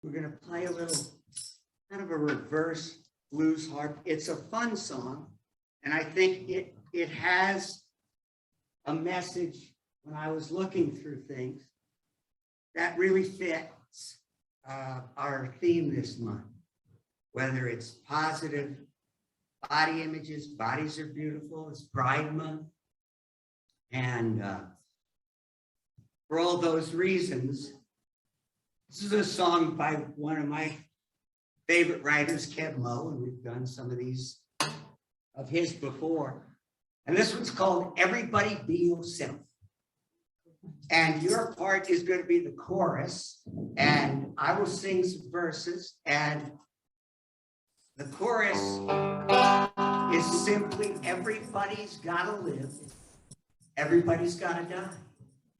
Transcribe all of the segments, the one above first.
We're going to play a little kind of a reverse blues harp. It's a fun song, and I think it has a message when I was looking through things that really fits our theme this month, whether it's positive body images. Bodies are beautiful. It's Pride Month. And for all those reasons, this is a song by one of my favorite writers, Kev Moe, and we've done some of these of his before. And this one's called Everybody Be Yourself. And your part is going to be the chorus, and I will sing some verses, and the chorus is simply, everybody's got to live, everybody's got to die,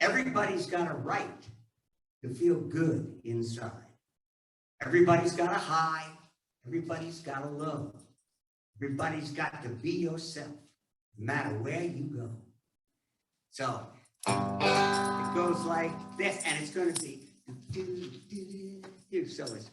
everybody's got a right to feel good inside. Everybody's got to hide, everybody's got to love, everybody's got to be yourself, no matter where you go. So it goes like this, and it's going to be so it's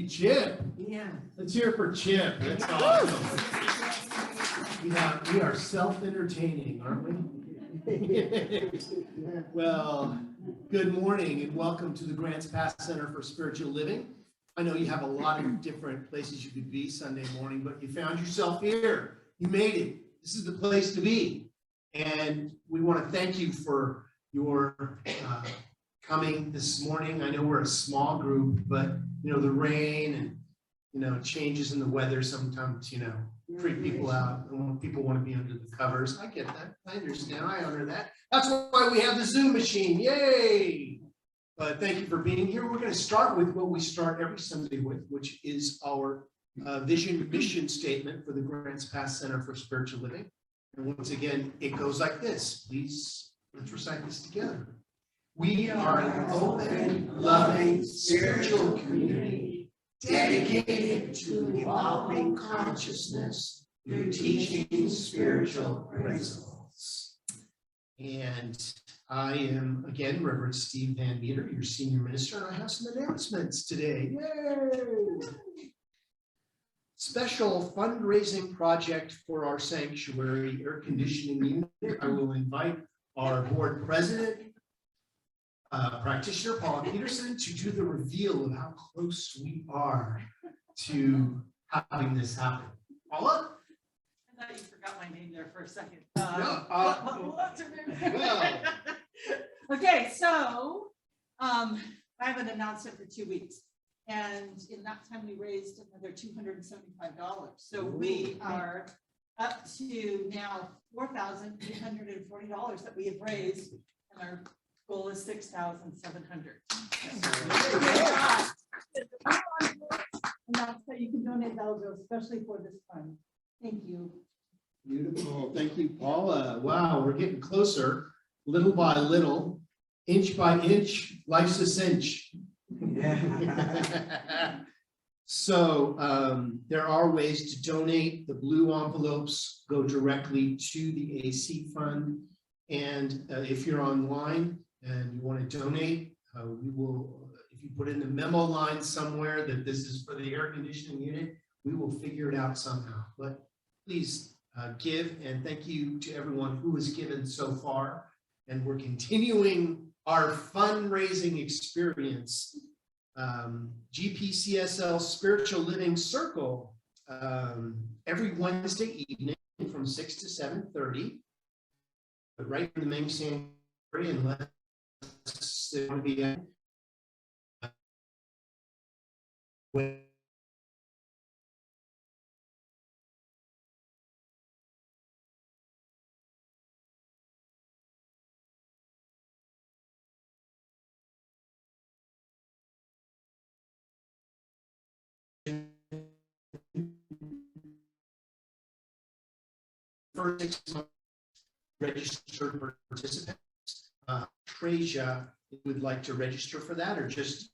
you, Chip. Yeah. Let's hear it for Chip. That's awesome. We are self-entertaining, aren't we? Well, good morning and welcome to the Grants Pass Center for Spiritual Living. I know you have a lot of different places you could be Sunday morning, but you found yourself here. You made it. This is the place to be. And we want to thank you for your coming this morning. I know we're a small group, but the rain and changes in the weather sometimes freak people out, and people want to be under the covers. I get that. I understand. I honor that. That's why we have the Zoom machine. Yay! But thank you for being here. We're going to start with what we start every Sunday with, which is our vision mission statement for the Grants Pass Center for Spiritual Living. And once again, it goes like this. Please, let's recite this together. We are an open, loving, spiritual community dedicated to evolving consciousness through teaching spiritual principles. And I am, again, Reverend Steve Van Meter, your senior minister, and I have some announcements today. Yay! Special fundraising project for our sanctuary air conditioning unit. I will invite our board president, practitioner Paula Peterson, to do the reveal of how close we are to having this happen. Paula? I thought you forgot my name there for a second. Well. Okay, so I have an announcement for 2 weeks. And in that time, we raised another $275. So we are up to now $4,840 that we have raised, and our goal is $6,700. And that's how you can donate those, especially for this fund. Thank you. Beautiful. Thank you, Paula. Wow, we're getting closer, little by little, inch by inch, life's a cinch. So there are ways to donate. The blue envelopes go directly to the AC fund. And if you're online and you want to donate, we will, if you put in the memo line somewhere that this is for the air conditioning unit, we will figure it out somehow. But please give, and thank you to everyone who has given so far. And we're continuing our fundraising experience. GPCSL Spiritual Living Circle every Wednesday evening from 6 to 7:30. But right in the main sanctuary, unless they want to be for 6 months registered participants. Treasure would like to register for that, or just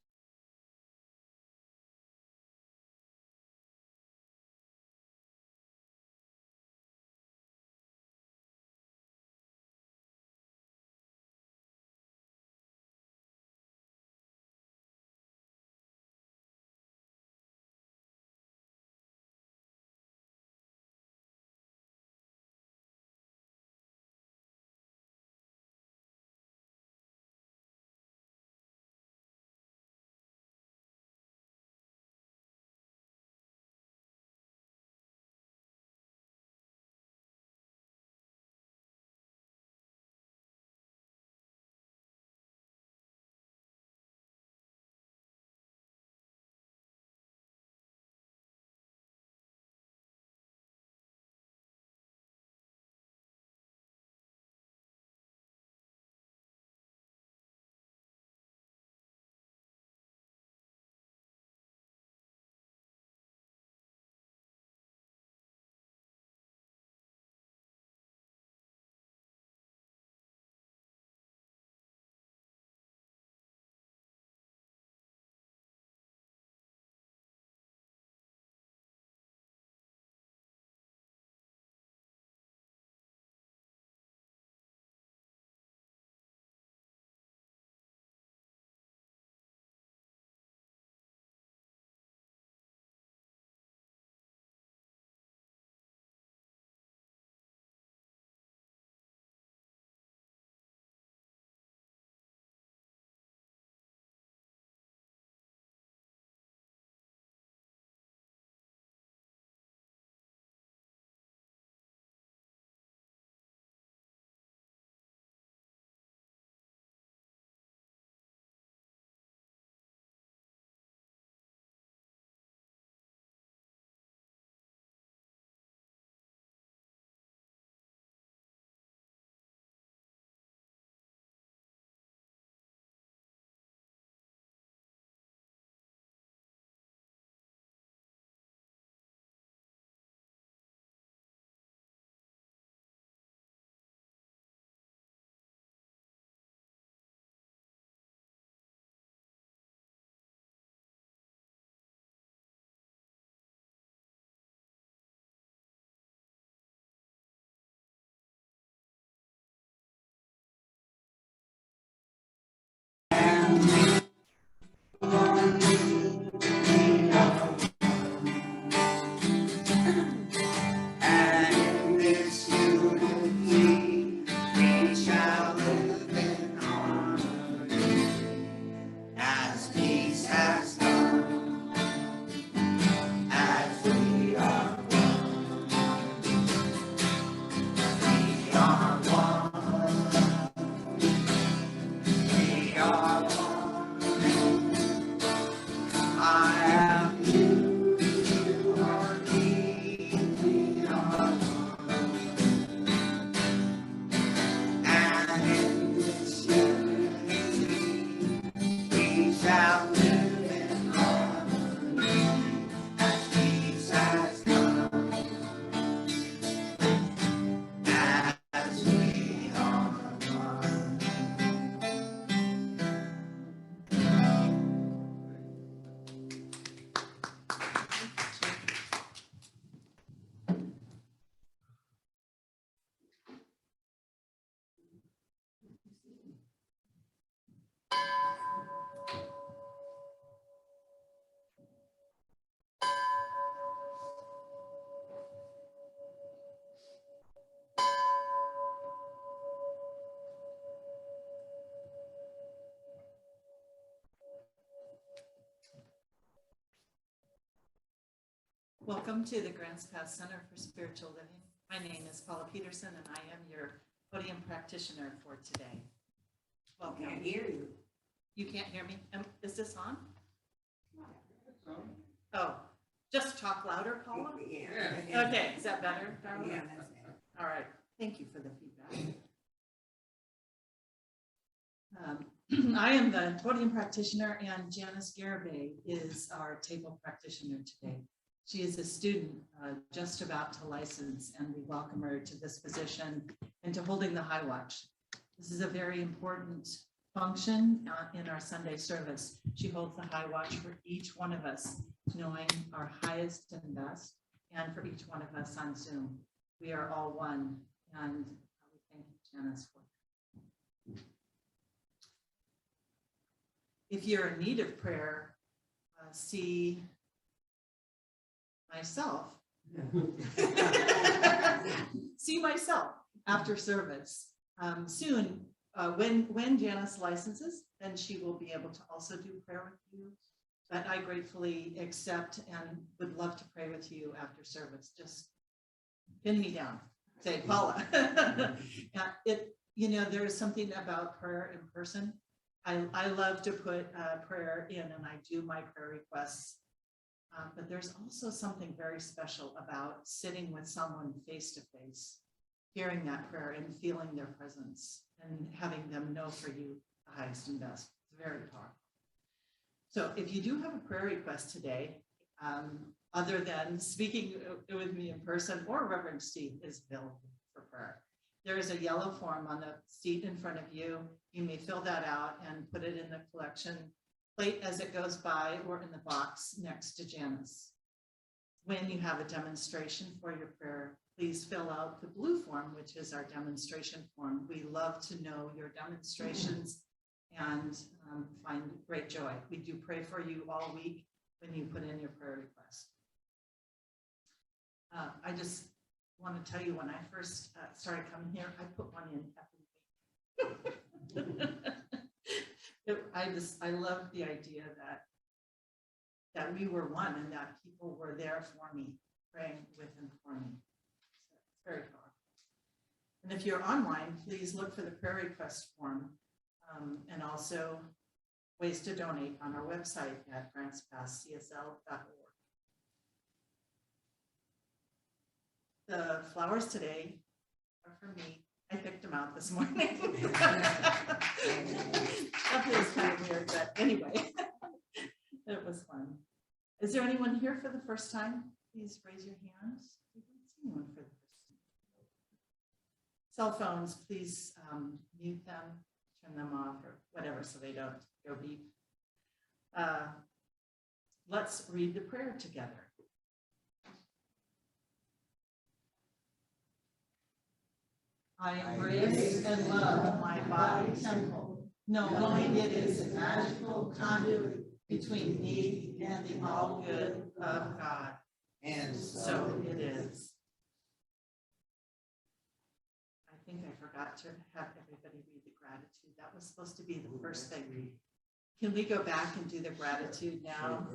Welcome to the Grants Pass Center for Spiritual Living. My name is Paula Peterson and I am your podium practitioner for today. Welcome. Can't hear you. You can't hear me? Is this on? Oh, just talk louder, Paula? Yeah. Okay, is that better, Darla? Yeah, that's better. All right, thank you for the feedback. I am the podium practitioner and Janice Garibay is our table practitioner today. She is a student just about to license and we welcome her to this position and to holding the high watch. This is a very important function in our Sunday service. She holds the high watch for each one of us, knowing our highest and best, and for each one of us on Zoom. We are all one, and we thank Janice for that. If you're in need of prayer, see myself. See myself after service. Soon, when Janice licenses, then she will be able to also do prayer with you. But I gratefully accept and would love to pray with you after service. Just pin me down. Say, Paula. There is something about prayer in person. I love to put prayer in and I do my prayer requests. But there's also something very special about sitting with someone face to face, hearing that prayer and feeling their presence and having them know for you the highest and best. It's very powerful. So if you do have a prayer request today, other than speaking with me in person, or Reverend Steve is available for prayer. There is a yellow form on the seat in front of you. You may fill that out and put it in the collection plate as it goes by or in the box next to Janice. When you have a demonstration for your prayer, please fill out the blue form, which is our demonstration form. We love to know your demonstrations and find great joy. We do pray for you all week when you put in your prayer request. I just want to tell you, when I first started coming here, I put one in every week. I love the idea that we were one and that people were there for me, praying with and for me. So it's very powerful. And if you're online, please look for the prayer request form and also ways to donate on our website at grantspasscsl.org. The flowers today are for me. I picked them out this morning. That feels kind of weird, but anyway, it was fun. Is there anyone here for the first time? Please raise your hands. We don't see anyone for the first time. Cell phones, please mute them, turn them off, or whatever, so they don't go beep. Let's read the prayer together. I embrace and love my body temple, knowing it is a magical conduit between me and the all good of God. And so it is. I think I forgot to have everybody read the gratitude. That was supposed to be the first thing. Can we go back and do the gratitude now?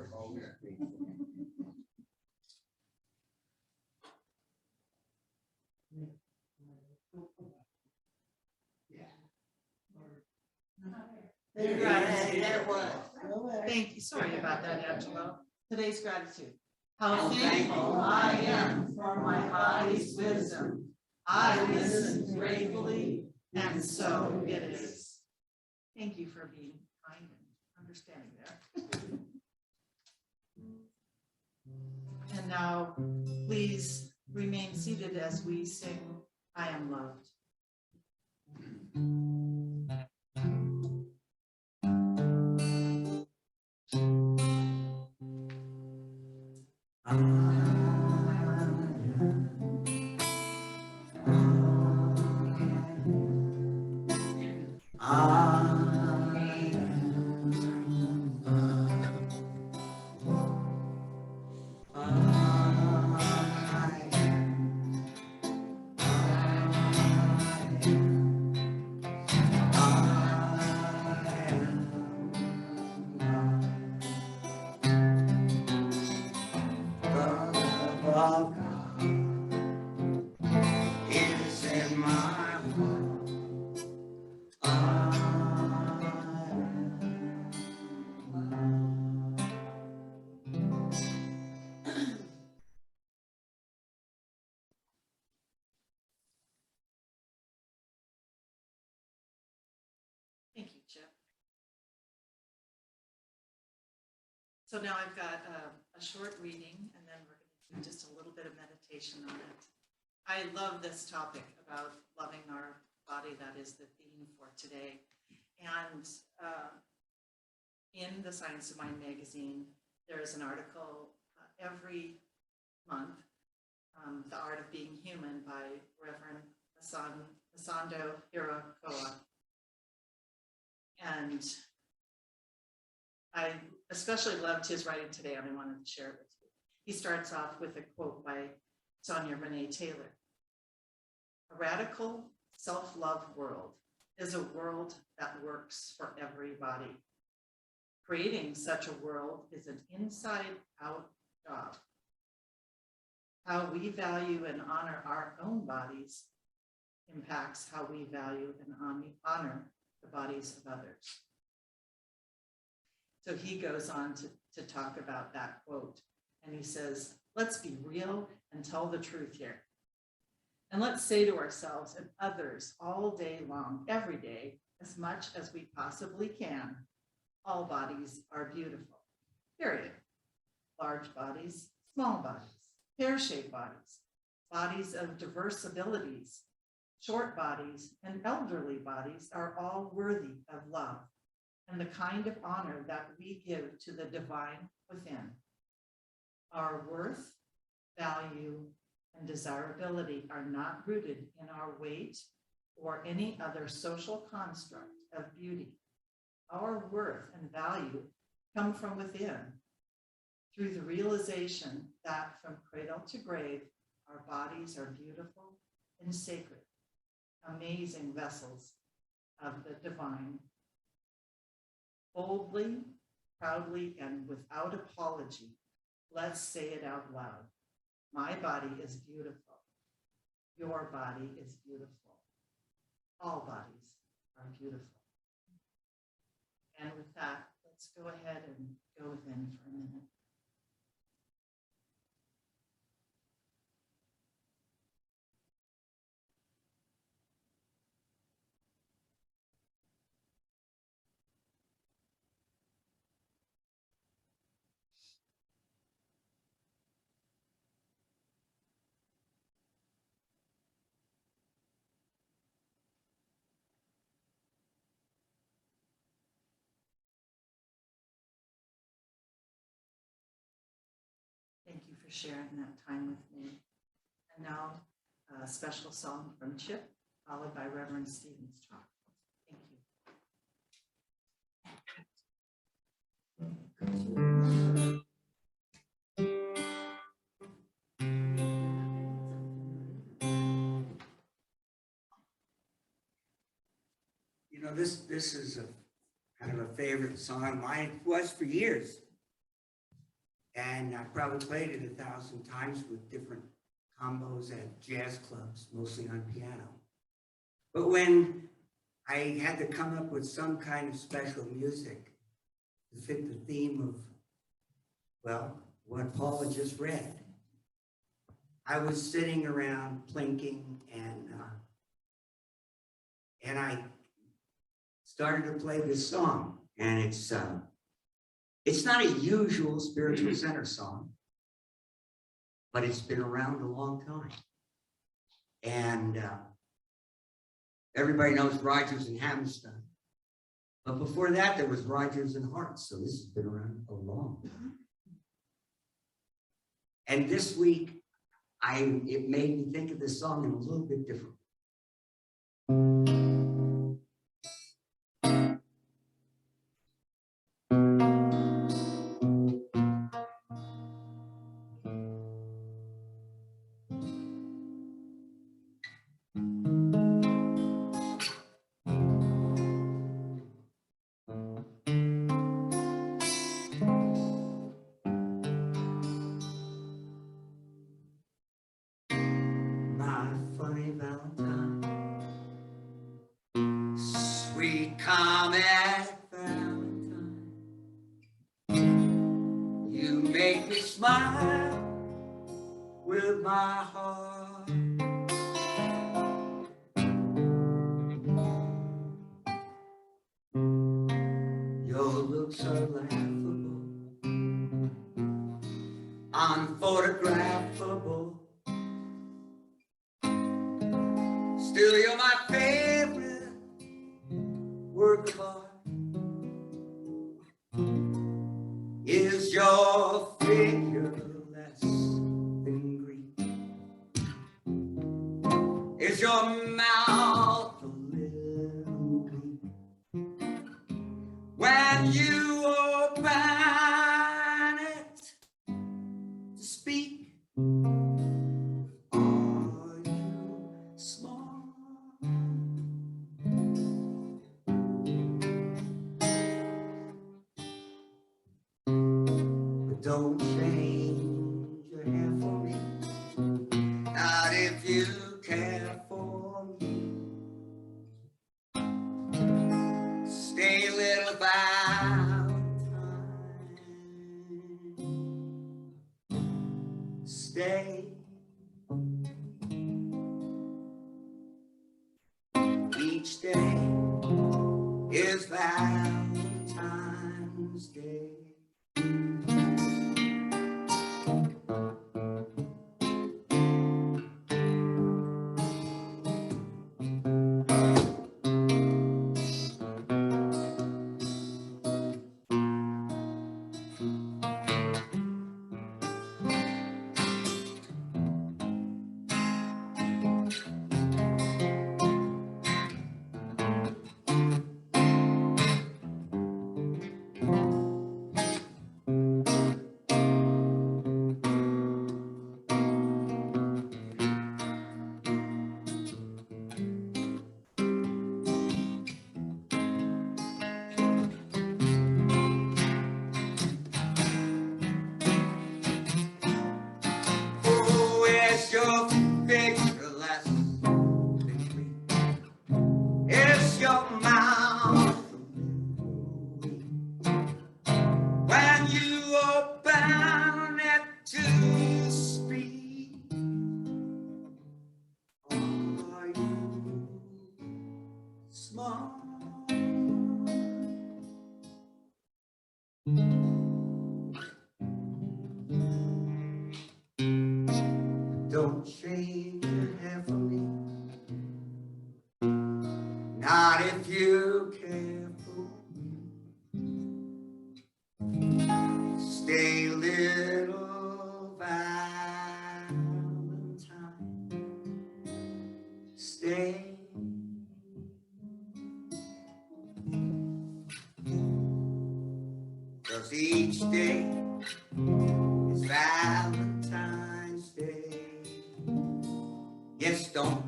Thank you. Sorry about that, Angelo. Today's gratitude. How thankful I am for my body's wisdom. I listen gratefully, and so it is. Thank you for being kind and understanding there. And now, please remain seated as we sing, I Am Loved. of God is in my heart. Thank you, Chip. So now I've got a short reading, and then we're going to do just a little bit of meditation on it. I love this topic about loving our body. That is the theme for today. And in the Science of Mind magazine, there is an article every month, The Art of Being Human by Reverend Masando Hirakoa. And I especially loved his writing today, and I wanted to share it with you. He starts off with a quote by Sonia Renee Taylor. A radical self-love world is a world that works for everybody. Creating such a world is an inside-out job. How we value and honor our own bodies impacts how we value and honor the bodies of others. So he goes on to talk about that quote, and he says, let's be real and tell the truth here. And let's say to ourselves and others all day long, every day, as much as we possibly can, all bodies are beautiful, period. Large bodies, small bodies, pear-shaped bodies, bodies of diverse abilities, short bodies, and elderly bodies are all worthy of love and the kind of honor that we give to the divine within. Our worth, value, and desirability are not rooted in our weight or any other social construct of beauty. Our worth and value come from within, through the realization that from cradle to grave, our bodies are beautiful and sacred, amazing vessels of the divine. Boldly, proudly, and without apology, let's say it out loud. My body is beautiful. Your body is beautiful. All bodies are beautiful. And with that, let's go ahead and go within for a minute. Thank you for sharing that time with me. And now a special song from Chip, followed by Reverend Stephen's talk. Thank you. You know, this is a kind of a favorite song of mine. It was for years. And I probably played it 1,000 times with different combos at jazz clubs, mostly on piano. But when I had to come up with some kind of special music to fit the theme of, well, what Paula just read, I was sitting around plinking, and I started to play this song, and it's not a usual spiritual center song, but it's been around a long time. And everybody knows Rodgers and Hammerstein. But before that, there was Rodgers and Hart, so this has been around a long time. And this week, it made me think of this song in a little bit different. funny Valentine. Sweet comet Valentine, you make me smile with my heart. Your looks are laughable, unphotographable. Still, you're my favorite work of art. Is your figure less than Greek? Is your mouth a little weak when you open it to speak? Are you smart? But don't change your hair for me, not if you care for me. Stay, little Valentine, stay. Each day is Valentine's Day. Oh, it's your figure less than Greek? It's your mouth when you open it to speak. Are you smart? Don't shave your hair for me, not if you care for me. Stay, little Valentine, stay. 'Cause each day is Valentine's Day. Yes, don't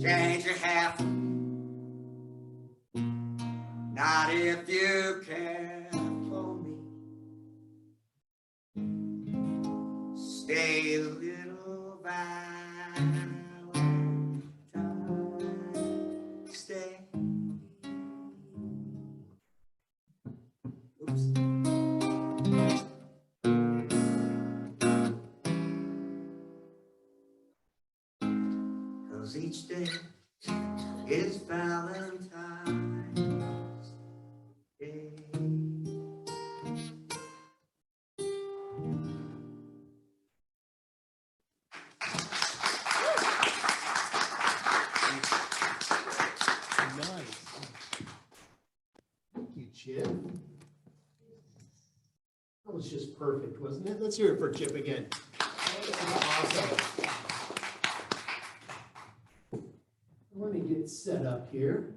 change your hair for me, not if you care for me. Stay, little Valentine, stay. Oops. 'Cause each day is Valentine's Day. Nice. Thank you, Chip. That was just perfect, wasn't it? Let's hear it for Chip again. Awesome. Let me get set up here.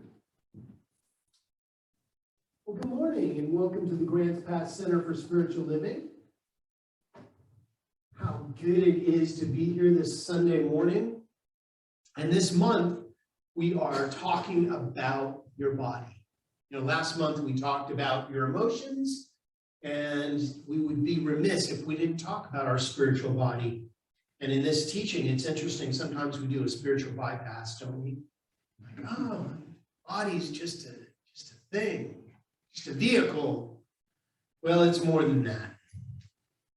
Well, good morning and welcome to the Grants Pass Center for Spiritual Living. How good it is to be here this Sunday morning. And this month, we are talking about your body. You know, last month we talked about your emotions, and we would be remiss if we didn't talk about our spiritual body. And in this teaching, it's interesting, sometimes we do a spiritual bypass, don't we? Like, oh, body's just a thing, just a vehicle. Well, it's more than that.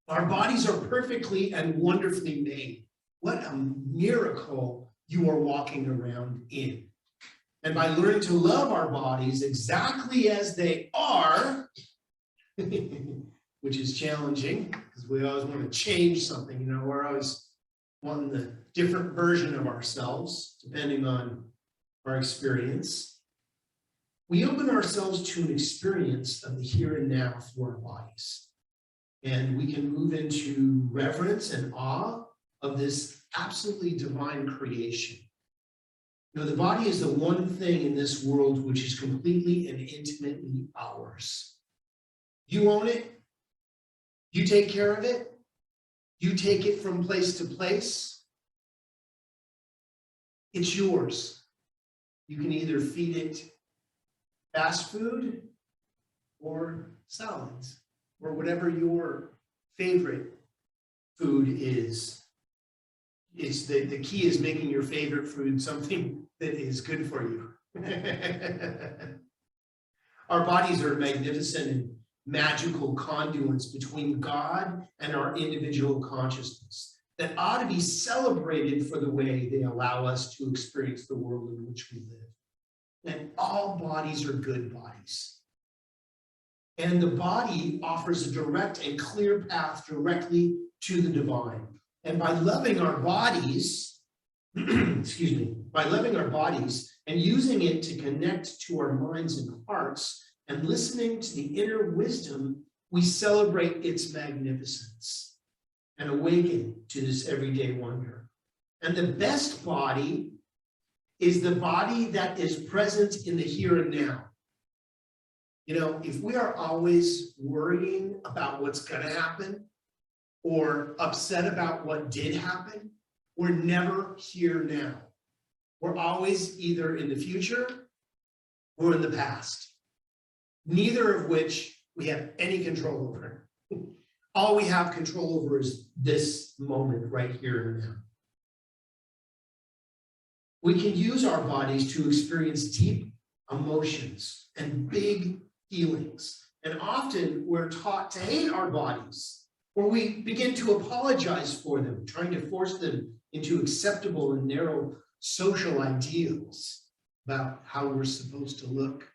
Our bodies are perfectly and wonderfully made. What a miracle you are walking around in. And by learning to love our bodies exactly as they are, which is challenging because we always want to change something, you know, we're always wanting the different version of ourselves, depending on our experience. We open ourselves to an experience of the here and now through our bodies. And we can move into reverence and awe of this absolutely divine creation. You know, the body is the one thing in this world which is completely and intimately ours. You own it. You take care of it. You take it from place to place. It's yours. You can either feed it fast food or salads or whatever your favorite food is. It's the key is making your favorite food something that is good for you. Our bodies are magnificent and magical conduits between God and our individual consciousness that ought to be celebrated for the way they allow us to experience the world in which we live. And all bodies are good bodies. And the body offers a direct and clear path directly to the divine. And by loving our bodies, by loving our bodies and using it to connect to our minds and hearts and listening to the inner wisdom, we celebrate its magnificence and awaken to this everyday wonder. And the best body is the body that is present in the here and now. You know, if we are always worrying about what's going to happen or upset about what did happen, we're never here now. We're always either in the future or in the past, neither of which we have any control over. All we have control over is this moment right here and now. We can use our bodies to experience deep emotions and big feelings. And often we're taught to hate our bodies, or we begin to apologize for them, trying to force them into acceptable and narrow social ideals about how we're supposed to look,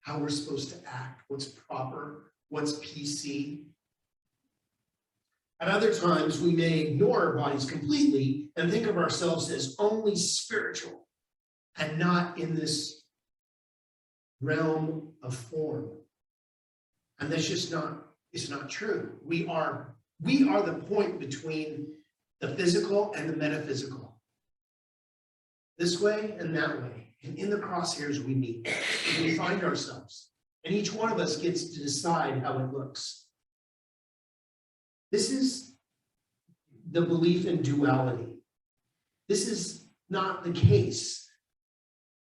how we're supposed to act, what's proper, what's PC. At other times, we may ignore our bodies completely and think of ourselves as only spiritual and not in this realm of form. And that's just not, it's not true. We are the point between the physical and the metaphysical. This way and that way. And in the crosshairs we meet, and we find ourselves. And each one of us gets to decide how it looks. This is the belief in duality. This is not the case.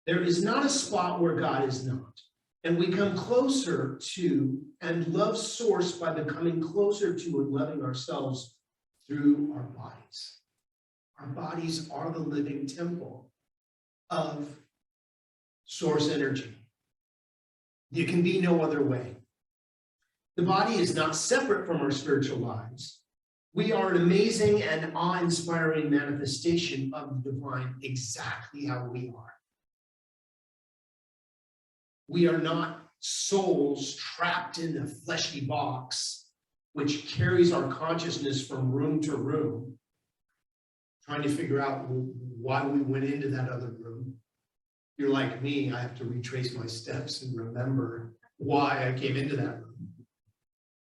There is not a spot where God is not. And we come closer to and love Source by becoming closer to and loving ourselves through our bodies. Our bodies are the living temple of Source energy. It can be no other way. The body is not separate from our spiritual lives. We are an amazing and awe-inspiring manifestation of the divine exactly how we are. We are not souls trapped in a fleshy box, which carries our consciousness from room to room, trying to figure out why we went into that other room. You're like me, I have to retrace my steps and remember why I came into that room.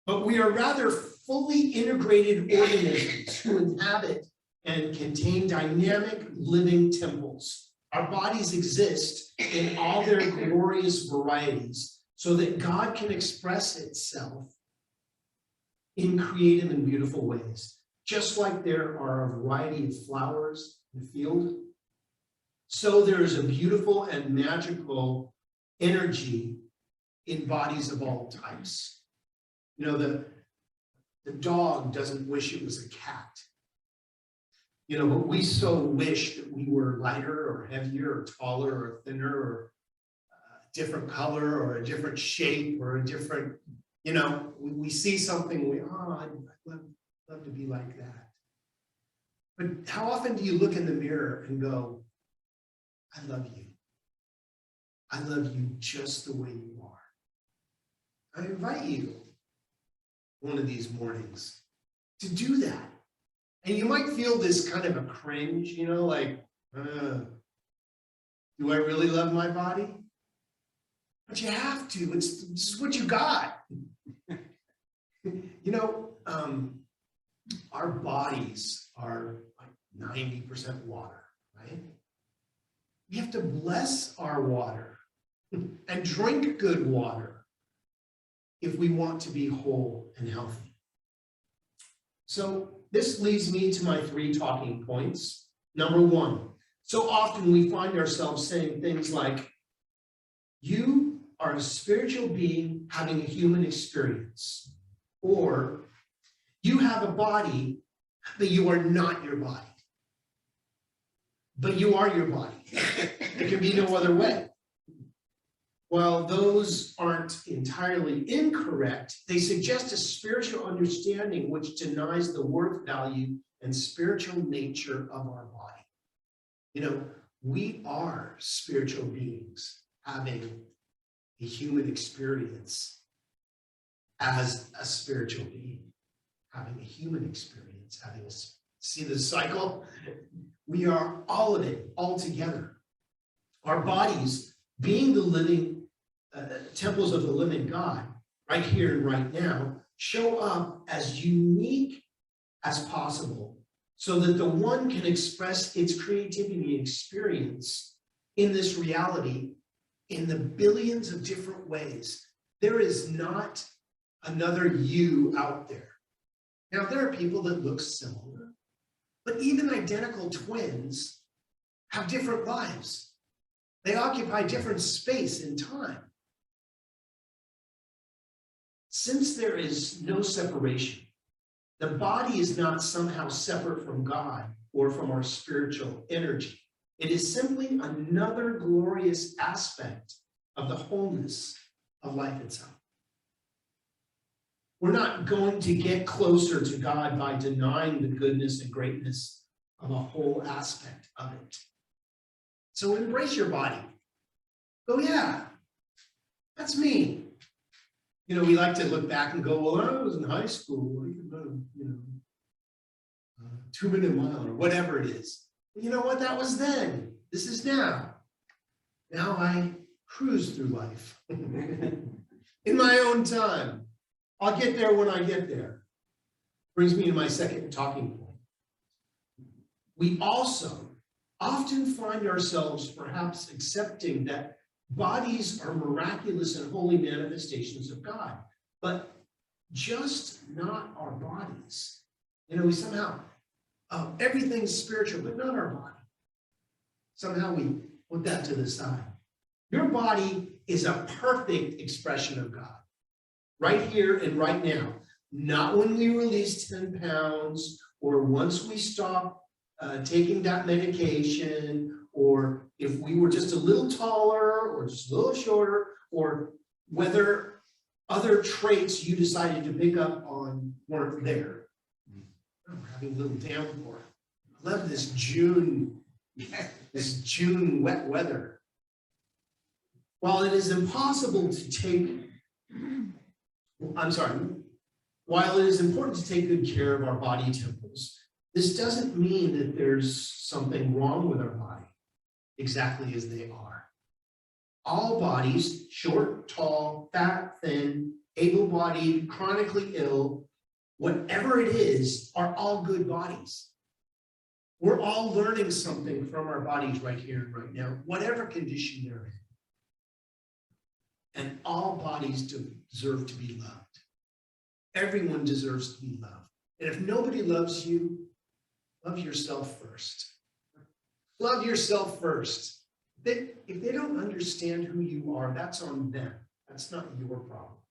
But we are rather fully integrated organisms who inhabit and contain dynamic living temples. Our bodies exist in all their glorious varieties so that God can express itself in creative and beautiful ways. Just like there are a variety of flowers in the field, so there is a beautiful and magical energy in bodies of all types. You know, the dog doesn't wish it was a cat. You know, but we so wish that we were lighter or heavier or taller or thinner or a different color or a different shape or a different, you know, we see something, I'd love to be like that. But how often do you look in the mirror and go, I love you. I love you just the way you are. I invite you one of these mornings to do that. And you might feel this kind of a cringe, you know, like, do I really love my body? But you have to, it's what you got. You know, our bodies are like 90% water, right? We have to bless our water and drink good water if we want to be whole and healthy. So this leads me to my 3 talking points. Number 1, so often we find ourselves saying things like, you are a spiritual being having a human experience, or you have a body, but you are not your body. But you are your body. There can be no other way. While those aren't entirely incorrect, they suggest a spiritual understanding which denies the worth, value, and spiritual nature of our body. You know, we are spiritual beings having a human experience as a spiritual being, having a human experience, see the cycle? We are all of it, all together. Our bodies, being the living temples of the living God, right here and right now, show up as unique as possible so that the one can express its creativity and experience in this reality in the billions of different ways. There is not another you out there. Now, there are people that look similar, but even identical twins have different lives. They occupy different space and time. Since there is no separation, the body is not somehow separate from God or from our spiritual energy. It is simply another glorious aspect of the wholeness of life itself. We're not going to get closer to God by denying the goodness and greatness of a whole aspect of it. So embrace your body. Go, yeah, that's me. You know, we like to look back and go, well, I was in high school, or even, 2-minute mile, or whatever it is. But you know what? That was then. This is now. Now I cruise through life in my own time. I'll get there when I get there. Brings me to my second talking point. We also often find ourselves perhaps accepting that bodies are miraculous and holy manifestations of God, but just not our bodies. You know, we somehow, everything's spiritual, but not our body. Somehow we put that to the side. Your body is a perfect expression of God, right here and right now. Not when we release 10 pounds, or once we stop taking that medication, or if we were just a little taller or just a little shorter, or whether other traits you decided to pick up on weren't there. Oh, we're having a little downpour. I love this June wet weather. While it is important to take good care of our body temples, this doesn't mean that there's something wrong with our body, exactly as they are. All bodies, short, tall, fat, thin, able-bodied, chronically ill, whatever it is, are all good bodies. We're all learning something from our bodies right here and right now, whatever condition they're in. And all bodies deserve to be loved. Everyone deserves to be loved. And if nobody loves you, love yourself first. Love yourself first. If they don't understand who you are, that's on them. That's not your problem.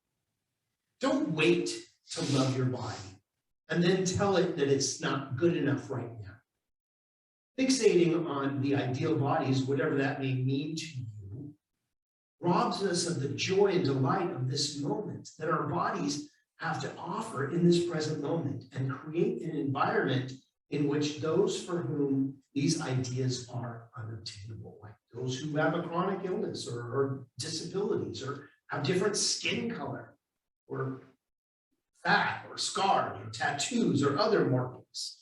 Don't wait to love your body and then tell it that it's not good enough right now. Fixating on the ideal bodies, whatever that may mean to you, robs us of the joy and delight of this moment that our bodies have to offer in this present moment, and create an environment in which those for whom these ideas are unobtainable, like those who have a chronic illness or disabilities, or have different skin color, or fat or scarred or tattoos or other markings.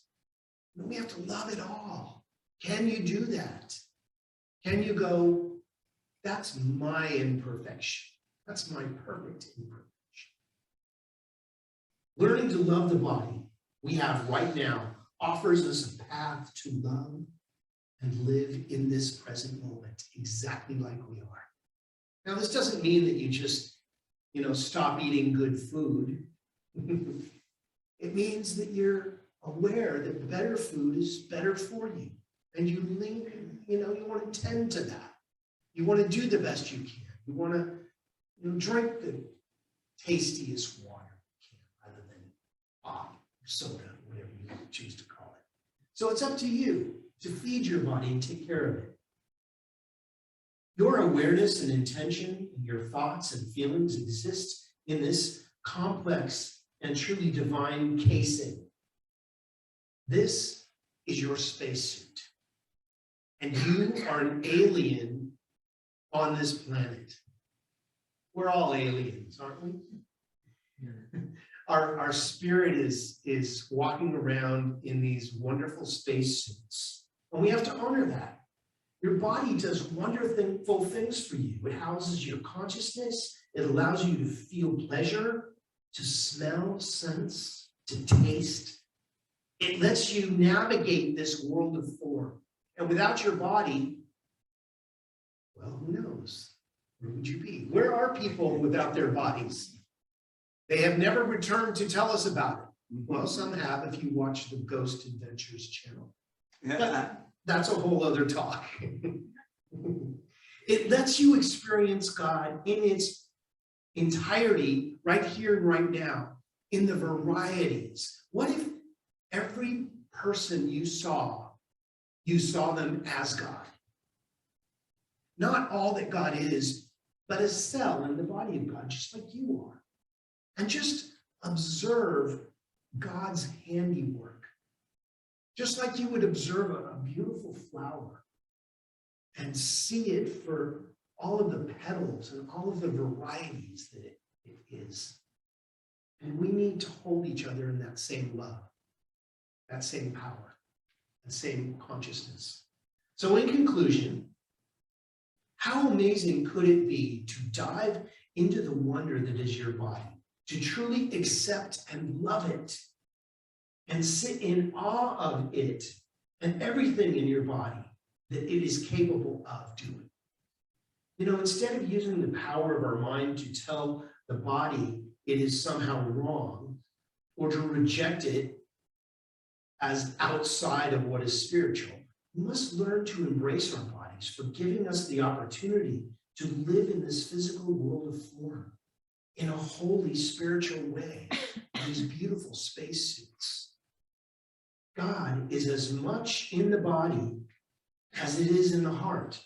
We have to love it all. Can you do that? Can you go, that's my imperfection. That's my perfect imperfection. Learning to love the body we have right now offers us a path to love and live in this present moment exactly like we are. Now, this doesn't mean that you just, stop eating good food. It means that you're aware that better food is better for you. And you link, you want to tend to that. You want to do the best you can. You want to, drink the tastiest water you can, rather than pop, soda, whatever you choose to call it. So it's up to you to feed your body and take care of it. Your awareness and intention, your thoughts and feelings exist in this complex and truly divine casing. This is your spacesuit. And you are an alien on this planet. We're all aliens, aren't we? Our spirit is walking around in these wonderful spacesuits. And we have to honor that. Your body does wonderful things for you. It houses your consciousness. It allows you to feel pleasure, to smell, sense, to taste. It lets you navigate this world of form. And without your body, well, who knows? Where would you be? Where are people without their bodies? They have never returned to tell us about it. Well, some have if you watch the Ghost Adventures channel. But that's a whole other talk. It lets you experience God in its entirety right here and right now, in the varieties. What if every person you saw them as God? Not all that God is, but a cell in the body of God, just like you are. And just observe God's handiwork. Just like you would observe a beautiful flower and see it for all of the petals and all of the varieties that it is. And we need to hold each other in that same love, that same power, that same consciousness. So in conclusion, how amazing could it be to dive into the wonder that is your body, to truly accept and love it, and sit in awe of it and everything in your body that it is capable of doing. Instead of using the power of our mind to tell the body it is somehow wrong, or to reject it as outside of what is spiritual, we must learn to embrace our bodies for giving us the opportunity to live in this physical world of form in a holy spiritual way, these beautiful spacesuits. God is as much in the body as it is in the heart.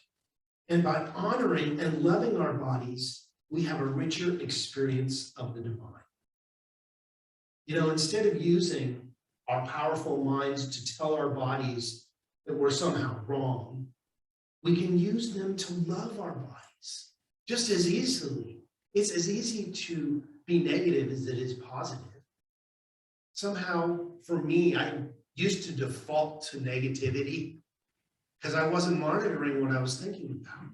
And by honoring and loving our bodies, we have a richer experience of the divine. Instead of using our powerful minds to tell our bodies that we're somehow wrong, we can use them to love our bodies just as easily. It's as easy to be negative as it is positive. Somehow, for me, I used to default to negativity because I wasn't monitoring what I was thinking about.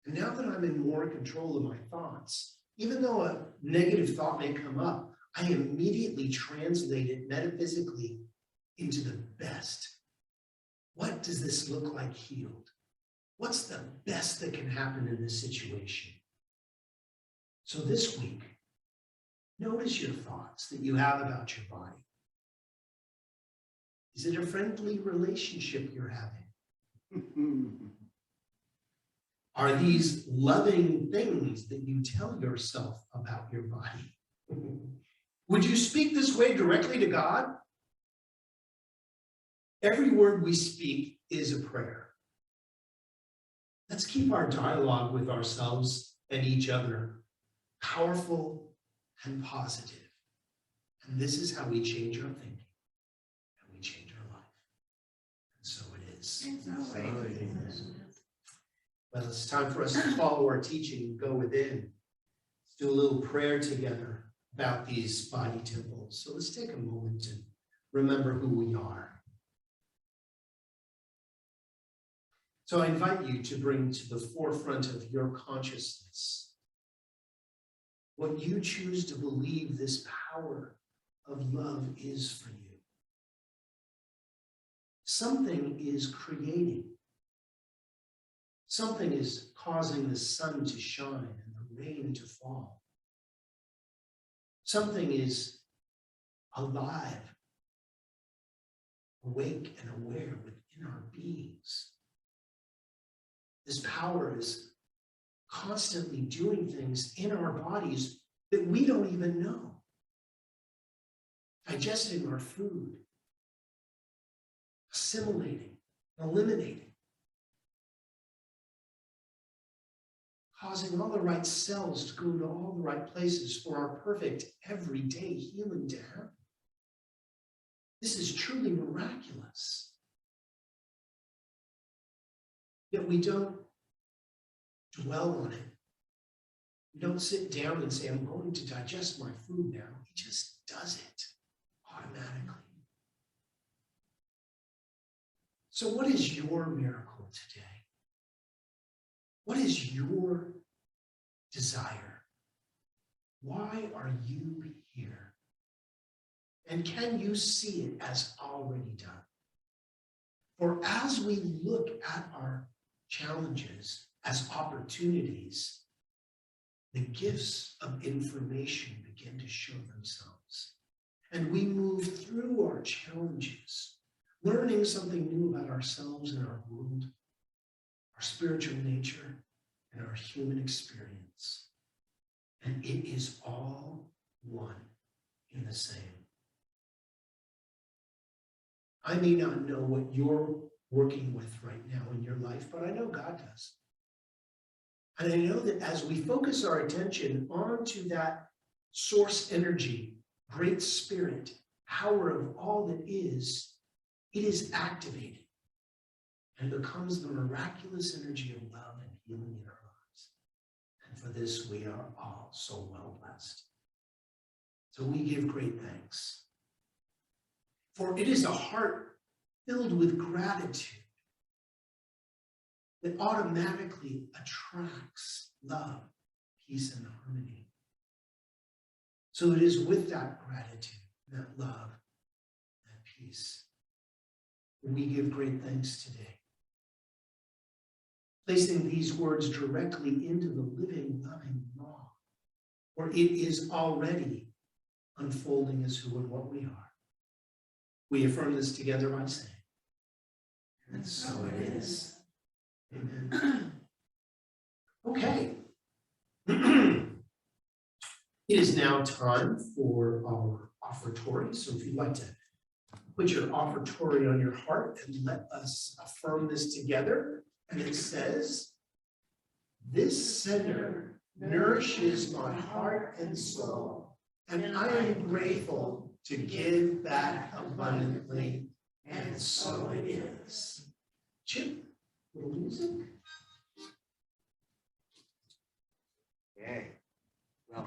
And now that I'm in more control of my thoughts, even though a negative thought may come up, I immediately translate it metaphysically into the best. What does this look like healed? What's the best that can happen in this situation? So this week, notice your thoughts that you have about your body. Is it a friendly relationship you're having? Are these loving things that you tell yourself about your body? Would you speak this way directly to God? Every word we speak is a prayer. Let's keep our dialogue with ourselves and each other powerful and positive. And this is how we change our thinking and we change our life. And so it is. Well, it's time for us to follow our teaching and go within. Let's do a little prayer together about these body temples. So let's take a moment and remember who we are. So I invite you to bring to the forefront of your consciousness what you choose to believe this power of love is for you. Something is creating. Something is causing the sun to shine and the rain to fall. Something is alive, awake and aware within our beings. This power is constantly doing things in our bodies that we don't even know. Digesting our food, assimilating, eliminating, causing all the right cells to go to all the right places for our perfect everyday healing to happen. This is truly miraculous. Yet we don't dwell on it. We don't sit down and say, I'm going to digest my food now. He just does it automatically. So what is your miracle today? What is your desire? Why are you here? And can you see it as already done? For as we look at our challenges as opportunities, the gifts of information begin to show themselves. And we move through our challenges, learning something new about ourselves and our world, our spiritual nature, and our human experience. And it is all one in the same. I may not know what you're working with right now in your life, but I know God does. And I know that as we focus our attention onto that source energy, great spirit, power of all that is, it is activated and becomes the miraculous energy of love and healing in our lives. And for this, we are all so well blessed. So we give great thanks. For it is a heart filled with gratitude that automatically attracts love, peace, and harmony. So it is with that gratitude, that love, that peace, that we give great thanks today. Placing these words directly into the living, loving law, where it is already unfolding as who and what we are. We affirm this together by saying, and so it is. Amen. Okay. It is now time for our offertory. So if you'd like to put your offertory on your heart and let us affirm this together. And it says, this center nourishes my heart and soul, and I am grateful to give back abundantly. And so it is. Chip, little music. Okay, well,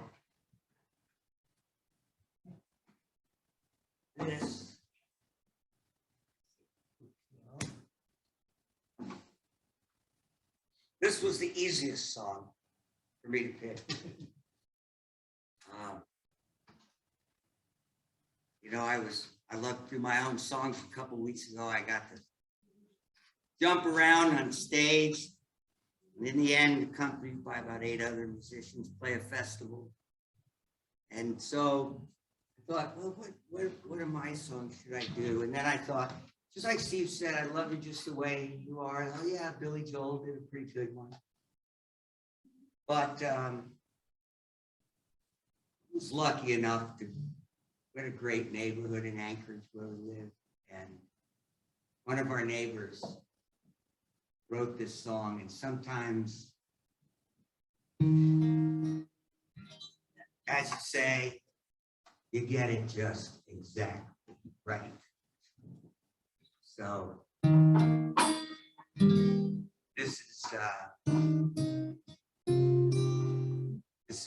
this was the easiest song for me to pick. You know, I looked through my own songs a couple weeks ago. I got to jump around on stage. And in the end, accompanied by about 8 other musicians, play a festival. And so I thought, well, what are my songs should I do? And then I thought, just like Steve said, I love you just the way you are. Oh yeah, Billy Joel did a pretty good one. But I was lucky enough to get a great neighborhood in Anchorage where we live. And one of our neighbors wrote this song, and sometimes, as you say, you get it just exactly right. So this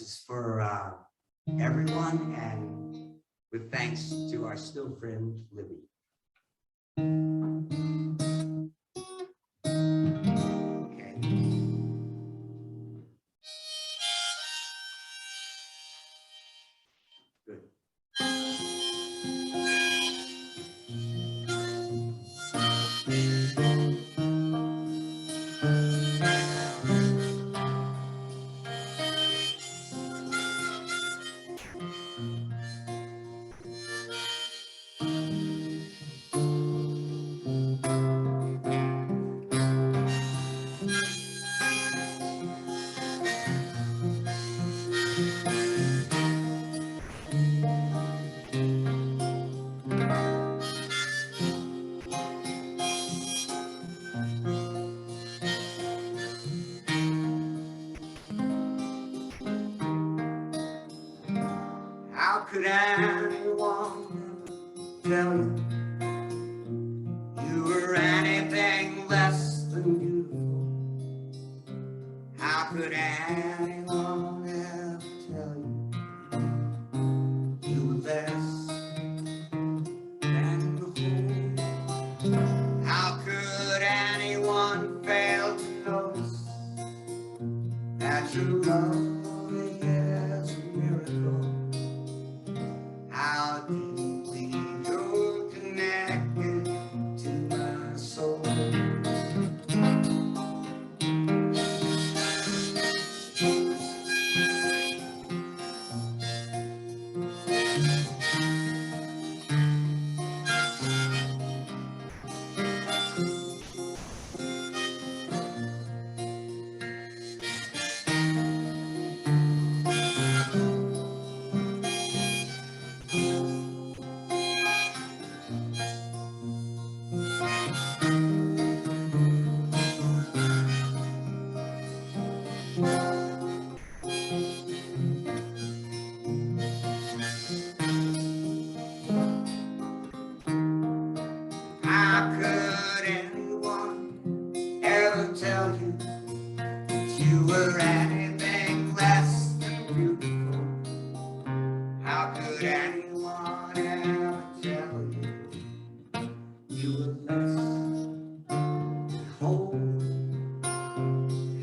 is for everyone, and with thanks to our still friend Libby. Okay. Good. How could anyone tell you you were anything less than beautiful? How could anyone ever tell you you were less than the whole? How could anyone fail to notice that your love is a miracle? How deeply you're connected to my soul. How could anyone ever tell you that you were anything less than beautiful? How could anyone ever tell you you were less than whole?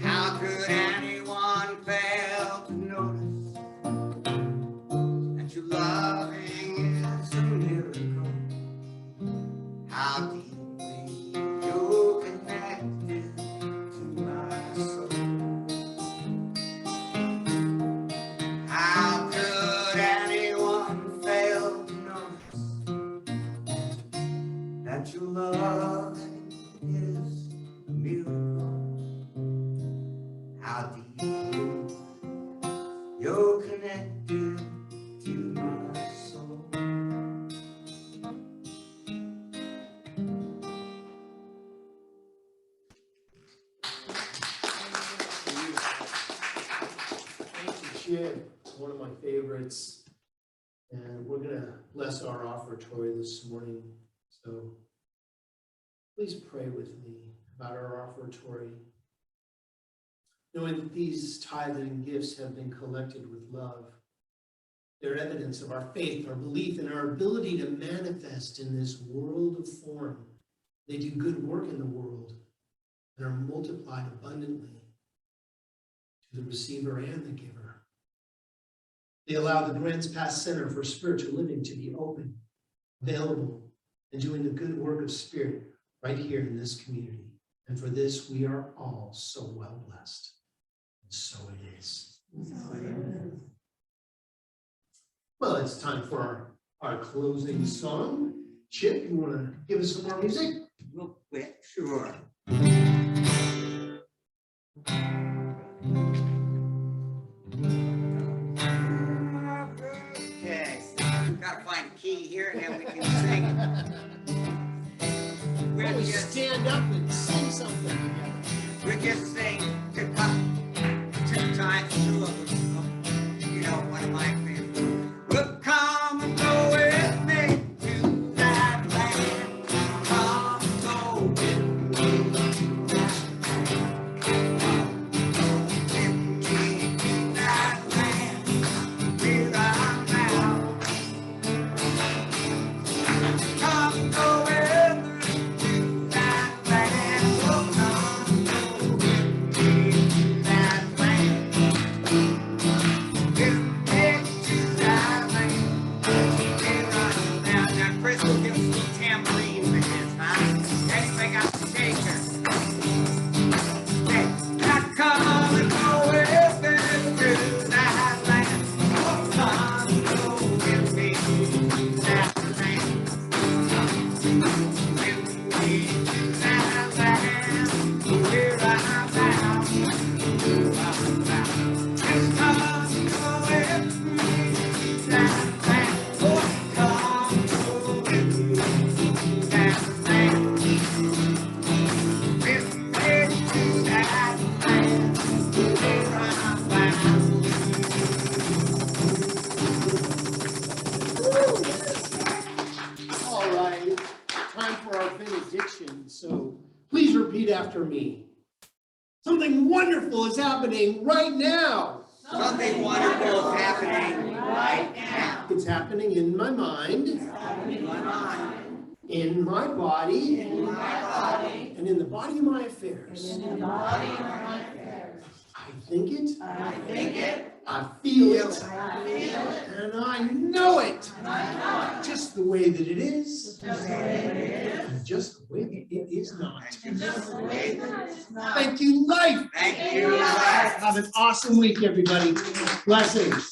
How could anyone fail to notice that your loving is a miracle? How deeply you're connected to my soul. How could anyone fail to notice that your love is a miracle? How deeply you're connected to my soul. Thank you, Chip. One of my favorites. And we're gonna bless our offertory this morning. So please pray with me about our offertory. Knowing that these tithing gifts have been collected with love, they're evidence of our faith, our belief, and our ability to manifest in this world of form. They do good work in the world and are multiplied abundantly to the receiver and the giver. They allow the Grants Pass Center for Spiritual Living to be open, available, and doing the good work of Spirit right here in this community. And for this, we are all so well blessed. And so it is. Well, it's time for our closing song. Chip, you want to give us some more music? Real quick, sure. Okay, gotta find a key here and then we can sing. We have to stand up and sing something together. We just sing goodbye 2 times, 2 of them. You know, one of my favorites. Well, come and go with me to that land. Come and go with me to that land. Where I'm now. Come and go with me to that land. Oh, come and go with me to that land. With me to that land. Where I'm now. Now, Chris will give us some tambourines with this, huh? Anybody got the shaker? Hey, now come and go with me to that land. Oh, come and go with me to that land. With me to that land. Where I'm bound. Just come and go with me to that land. Oh, come and go with me to that land. With me to that land. Where I'm bound. All right, time for our benediction. So please repeat after me. Something wonderful is happening right now. Something wonderful is happening right now. It's happening in my mind, In my mind, in my body, in my body, and in the body of my affairs. in the body of my affairs. I think it, I think it, I feel it, I feel it, and I know it. and I know it. Just the way that it is, Just the way that it is, and just the way that it is not. and just the way that it's not. Thank you, life. Thank you. Have an awesome week, everybody. Blessings.